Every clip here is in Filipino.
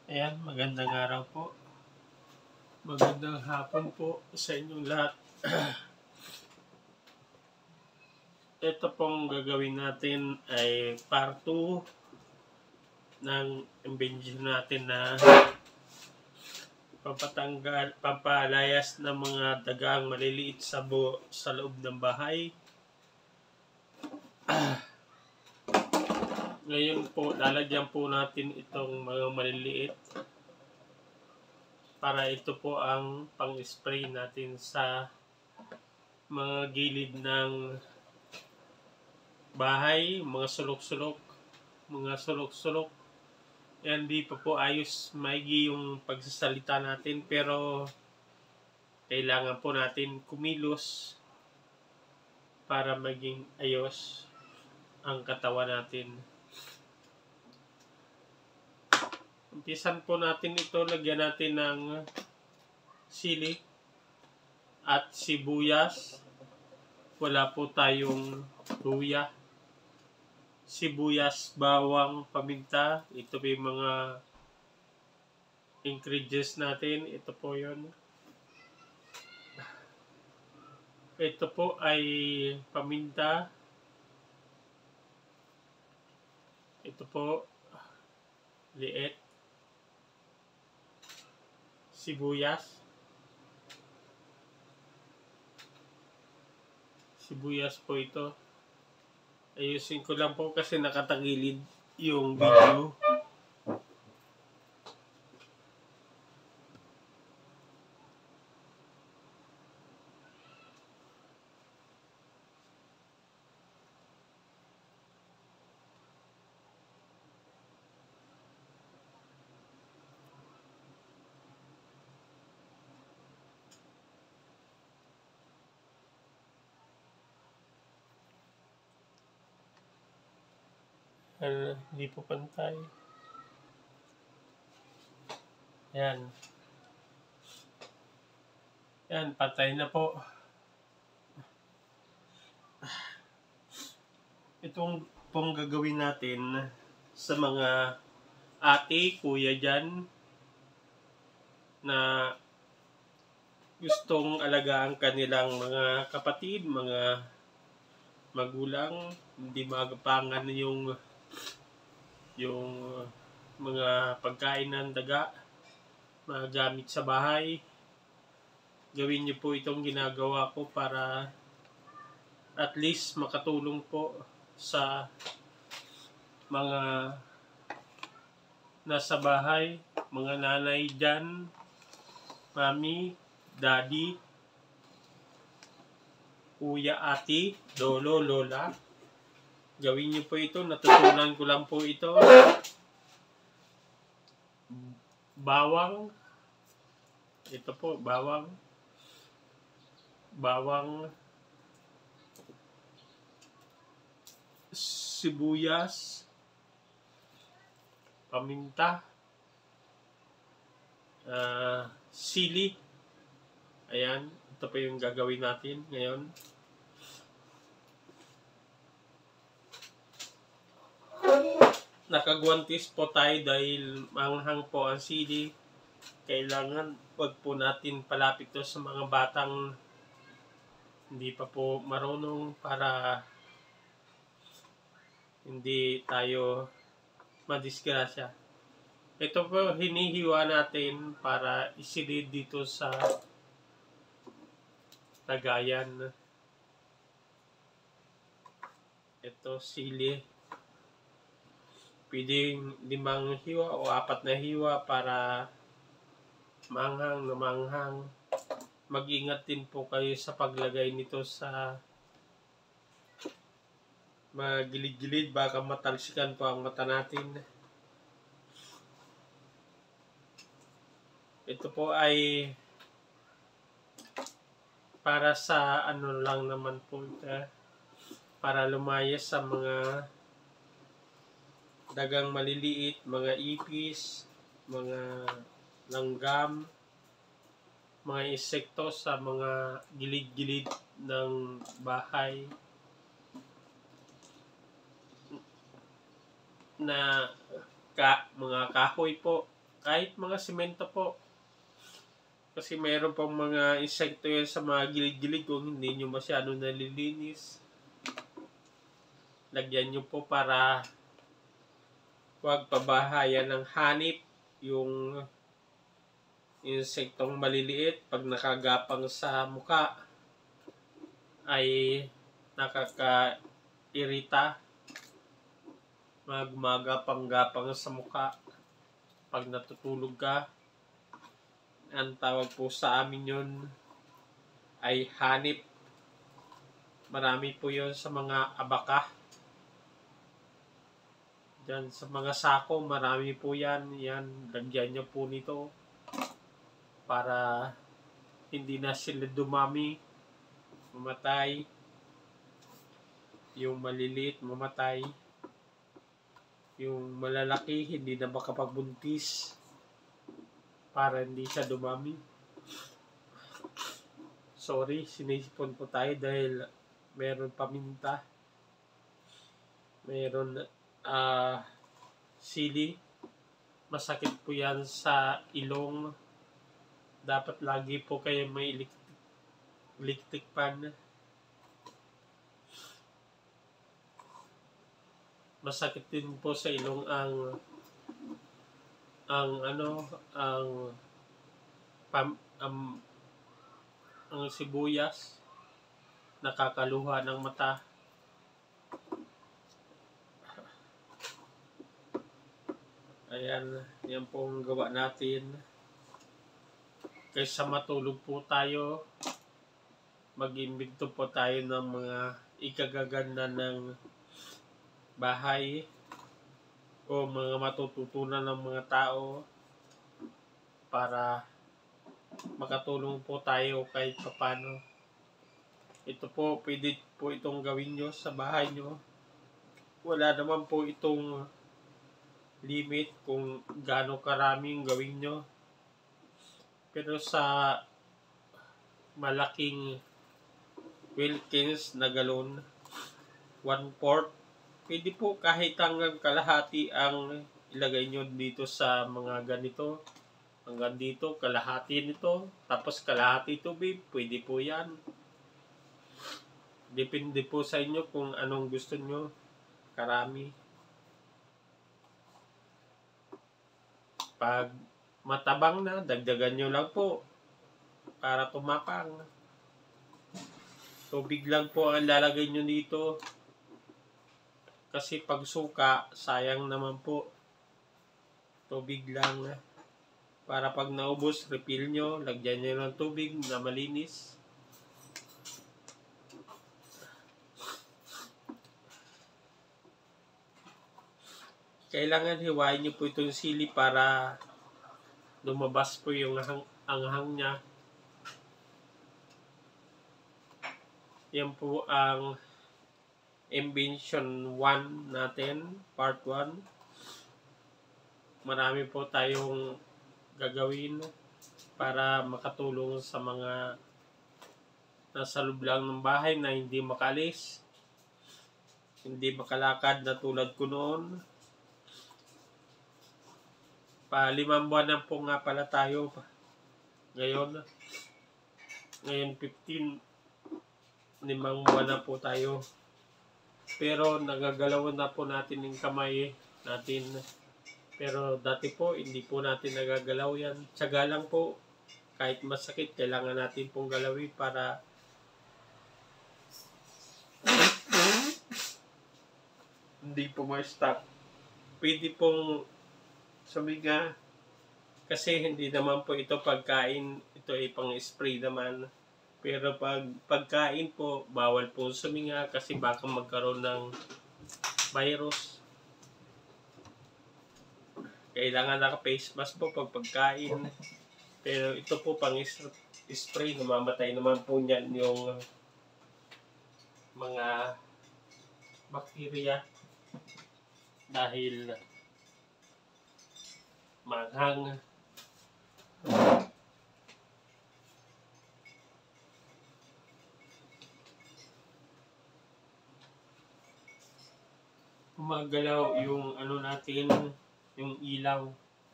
Ayan, magandang araw po. Magandang hapon po sa inyong lahat. Ito pong gagawin natin ay part 2 ng invention natin na pampalayas ng mga dagang maliliit sa loob ng bahay. Ngayon po, lalagyan po natin itong mga maliliit para ito po ang pang-spray natin sa mga gilid ng bahay, mga sulok-sulok. Hindi pa po ayos maigi yung pagsasalita natin, pero kailangan po natin kumilos para maging ayos ang katawan natin. Umpisan po natin ito, lagyan natin ng sili at sibuyas. Wala po tayong luya, sibuyas, bawang, paminta. Ito po yung mga ingredients natin. Ito po yun. Ito po ay paminta. Ito po liit. Sibuyas. Sibuyas po ito. Ayusin ko lang po kasi nakatagilid yung video. Hindi po pantay. Yan. Yan, patay na po. Itong pong gagawin natin sa mga ate, kuya dyan na gustong alagaan kanilang mga kapatid, mga magulang, hindi magapangan yung mga pagkain ng daga, mga gamit sa bahay. Gawin niyo po itong ginagawa ko para at least makatulong po sa mga nasa bahay, mga nanay dyan, mami, daddy, kuya, ate, lolo, lola. Gawin niyo po ito, natutunan ko lang po ito. Bawang. Ito po, bawang. Sibuyas. Paminta. Sili. Ayan, ito po yung gagawin natin ngayon. Nakagwantis po tayo dahil manghang po ang sili. Kailangan wag po natin palapit to sa mga batang hindi pa po marunong para hindi tayo madisgrasya. Ito po hinihiwa natin para isilid dito sa lagayan. Ito sili. Pwedeng 5 hiwa o 4 na hiwa para manghang na manghang. Mag-ingat din po kayo sa paglagay nito sa mga gilid-gilid, baka matalsikan po ang mata natin. Ito po ay para sa ano lang naman po ito, para lumayas sa mga dagang maliliit, mga ipis, mga langgam, mga insekto sa mga gilid-gilid ng bahay na mga kahoy po, Kahit mga semento po. Kasi mayroon pang mga insekto yan sa mga gilid-gilid kung hindi nyo masyado nalilinis. Lagyan nyo po para huwag pabahayan ng hanip yung insektong maliliit. Pag nakagapang sa muka ay nakaka-irita. Gumagapang-gapang sa muka. Pag natutulog ka, ang tawag po sa amin yun ay hanip. Marami po yun sa mga abaka. Diyan sa mga sako, marami po yan. Yan, lagyan nyo po nito para hindi na sila dumami, mamatay. Yung maliliit, mamatay. Yung malalaki, hindi na makapagbuntis para hindi siya dumami. Sorry, sinisipon po tayo dahil meron paminta. Meron sili. Masakit po yan sa ilong. Dapat lagi po kayo may electric pan. Masakit din po sa ilong ang sibuyas. Nakakaluha ng mata. Ayan, yan po ang gawa natin. Kaysa matulog po tayo, mag-imbento po tayo ng mga ikagaganda ng bahay o mga matututunan ng mga tao para makatulong po tayo kahit paano. Ito po, pwede po itong gawin nyo sa bahay nyo. Wala naman po itong limit kung gaano karaming gawin nyo. Pero sa malaking Wilkins na galon, 1/4, pwede po kahit hanggang kalahati ang ilagay nyo dito sa mga ganito. Hanggang dito, kalahati nito. Tapos kalahati tubig, pwede po yan. Depende po sa inyo kung anong gusto nyo. Karami. Pag matabang na, dagdagan nyo lang po para tumapang. Tubig lang po ang lalagay nyo dito. Kasi pag suka, sayang naman po. Tubig lang. Para pag naubos, refill nyo. Lagyan nyo ng tubig na malinis. Kailangan hiwain nyo po itong sili para lumabas po yung anghang niya. Yan po ang invention 1 natin, part 1. Marami po tayong gagawin para makatulong sa mga nasa loob lang ng bahay na hindi makalis, hindi makalakad na tulad ko noon. 5 buwan na po nga pala tayo ngayon 15, 5 buwan na po tayo, pero nagagalawan na po natin yung kamay natin. Pero dati po hindi po natin nagagalaw yan. Tiyaga lang po, kahit masakit kailangan natin pong galawin para hindi po ma-stop. Pwede pong sumiga kasi hindi naman po ito pagkain, ito ay pang-spray naman. Pero pagkain po, bawal po suminga kasi baka magkaroon ng virus. Kailangan naka-face mask po pag pagkain. Pero ito po pang-spray, namamatay naman po niyan yung mga bakterya dahil manghang. Gumagalaw yung ano natin, yung ilaw.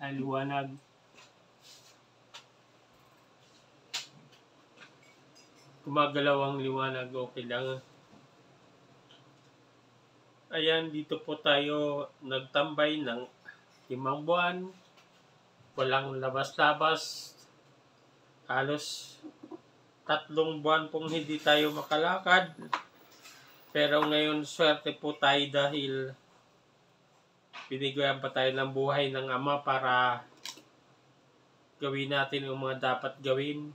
liwanag. Gumagalaw ang liwanag, okay lang. Ayan, dito po tayo nagtambay ng 5 buwan. Walang labas-labas. Halos 3 buwan pong hindi tayo makalakad. Pero ngayon, swerte po tayo dahil binigyan pa tayo ng buhay ng Ama para gawin natin yung mga dapat gawin.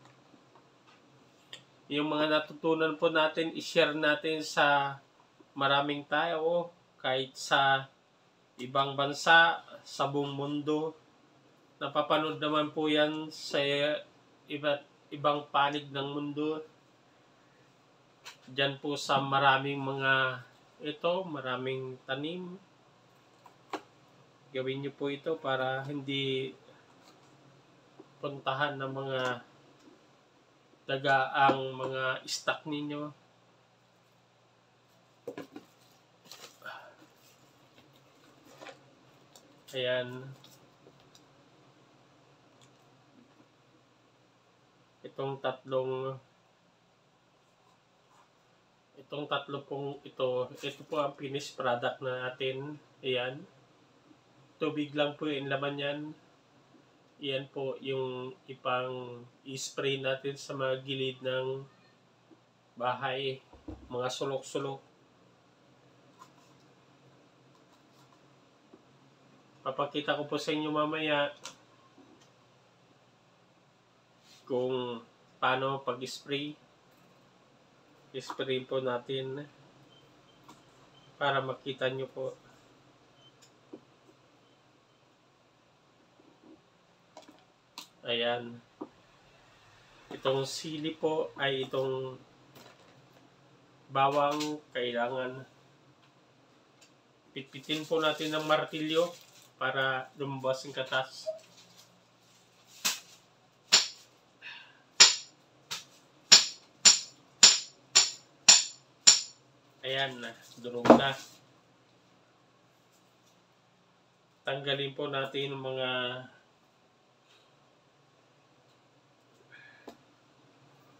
Yung mga natutunan po natin, i-share natin sa maraming tao, kahit sa ibang bansa, sa buong mundo. Napapanood naman po yan sa iba't ibang panig ng mundo. Diyan po sa maraming maraming tanim. Gawin niyo po ito para hindi puntahan ng mga daga ang mga stock ninyo. Ayan. Itong tatlo pong ito po ang finished product na natin. Ayan. Tubig lang po yung laman yan. Yan po yung i-spray natin sa mga gilid ng bahay, mga sulok-sulok. Papakita ko po sa inyo mamaya kung paano pag-spray. I-spray po natin para makita nyo po. Ayan. Itong sili po ay itong bawang. Kailangan pitpitin po natin ng martilyo para lumabas yung katas. Ayan na, durog na. Tanggalin po natin yung mga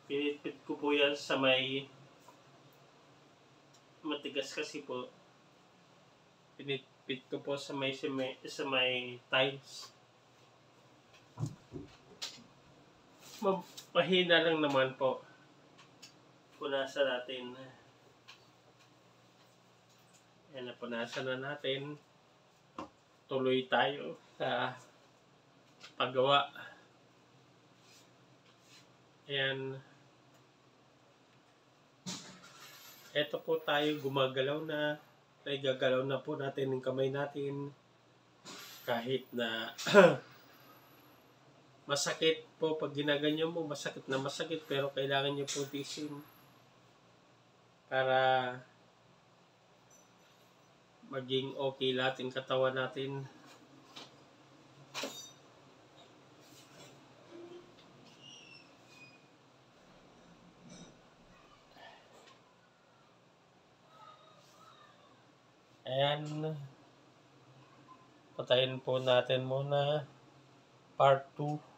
pinitpit ko po yan sa may matigas kasi po. Pinitpit ko po sa may tiles. Mahina lang naman po. Punasan natin. Ayan, napunasan na natin. Tuloy tayo sa paggawa. Ayan. Eto po tayo, gumagalaw na. Gagalaw na po natin yung kamay natin. Kahit na masakit po pag ginaganyan mo, masakit na masakit, pero kailangan nyo po tisin para maging okay lahat yung katawan natin. Ayan. Patayin po natin muna part 2.